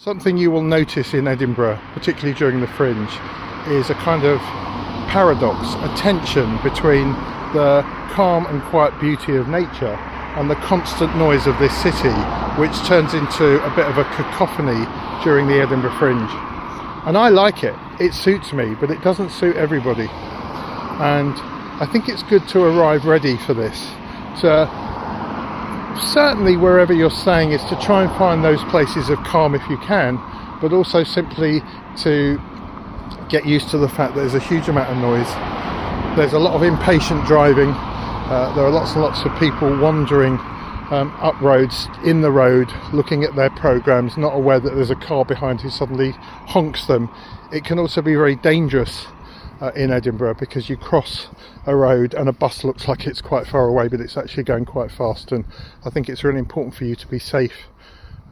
Something you will notice in Edinburgh, particularly during the Fringe, is a kind of paradox, a tension between the calm and quiet beauty of nature and the constant noise of this city, which turns into a bit of a cacophony during the Edinburgh Fringe. And I like it, it suits me, but it doesn't suit everybody. And I think it's good to arrive ready for this. Certainly wherever you're staying is to try and find those places of calm if you can, but also simply to get used to the fact that there's a huge amount of noise. There's a lot of impatient driving. There are lots and lots of people wandering up roads, in the road, looking at their programmes, not aware that there's a car behind who suddenly honks them. It can also be very dangerous in Edinburgh, because you cross a road and a bus looks like it's quite far away, but it's actually going quite fast. And I think it's really important for you to be safe.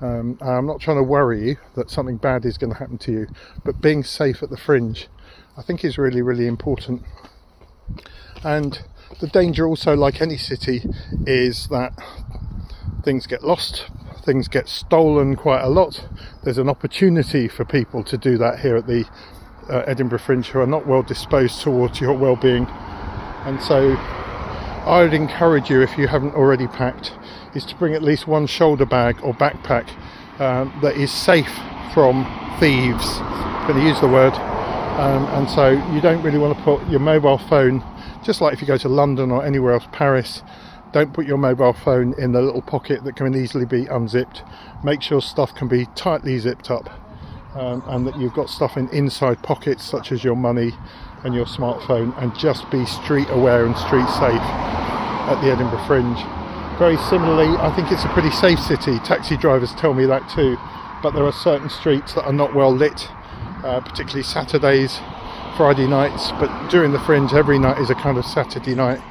I'm not trying to worry you that something bad is going to happen to you, but being safe at the Fringe I think is really, really important. And the danger also, like any city, is that things get lost, things get stolen quite a lot. There's an opportunity for people to do that here at the Edinburgh Fringe who are not well disposed towards your well-being. And so I would encourage you, if you haven't already packed, is to bring at least one shoulder bag or backpack that is safe from thieves. I'm going to use the word. And so you don't really want to put your mobile phone, just like if you go to London or anywhere else, Paris, don't put your mobile phone in the little pocket that can easily be unzipped. Make sure stuff can be tightly zipped up. And that you've got stuff in inside pockets such as your money and your smartphone, and just be street aware and street safe at the Edinburgh Fringe. Very similarly, I think it's a pretty safe city. Taxi drivers tell me that too, but there are certain streets that are not well lit, particularly Saturdays, Friday nights, but during the Fringe every night is a kind of Saturday night.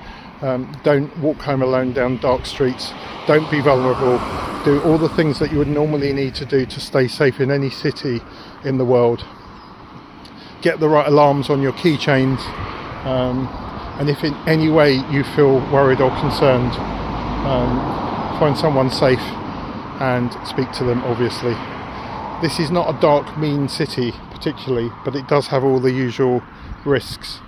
Don't walk home alone down dark streets, don't be vulnerable, do all the things that you would normally need to do to stay safe in any city in the world. Get the right alarms on your keychains, and if in any way you feel worried or concerned, find someone safe and speak to them, obviously. This is not a dark, mean city particularly, but it does have all the usual risks.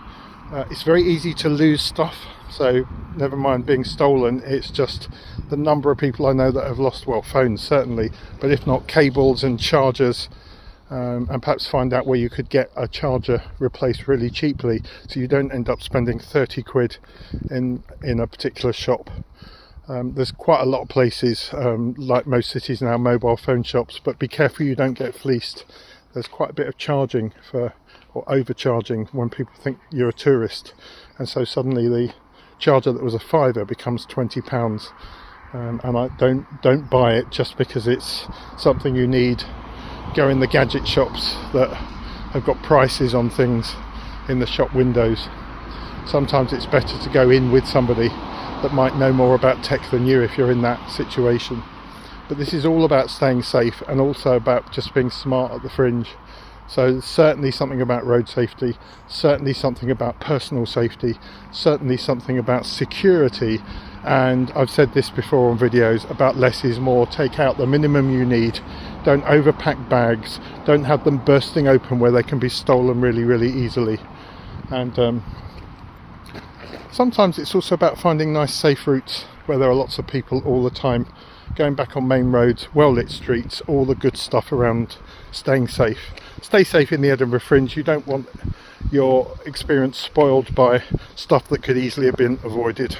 It's very easy to lose stuff, so never mind being stolen, it's just the number of people I know that have lost, well, phones certainly, but if not cables and chargers, and perhaps find out where you could get a charger replaced really cheaply, so you don't end up spending 30 quid in a particular shop. There's quite a lot of places, like most cities now, mobile phone shops, but be careful you don't get fleeced. There's quite a bit of charging or overcharging when people think you're a tourist, and so suddenly the charger that was a £5 becomes £20, and I don't buy it just because it's something you need. Go in the gadget shops that have got prices on things in the shop windows. Sometimes it's better to go in with somebody that might know more about tech than you if you're in that situation. But this is all about staying safe, and also about just being smart at the Fringe. So certainly something about road safety, certainly something about personal safety, certainly something about security, and I've said this before on videos about less is more. Take out the minimum you need. Don't overpack bags, don't have them bursting open where they can be stolen really, really easily. And sometimes it's also about finding nice safe routes where there are lots of people all the time. Going back on main roads, well lit streets, all the good stuff around staying safe. Stay safe in the Edinburgh Fringe. You don't want your experience spoiled by stuff that could easily have been avoided.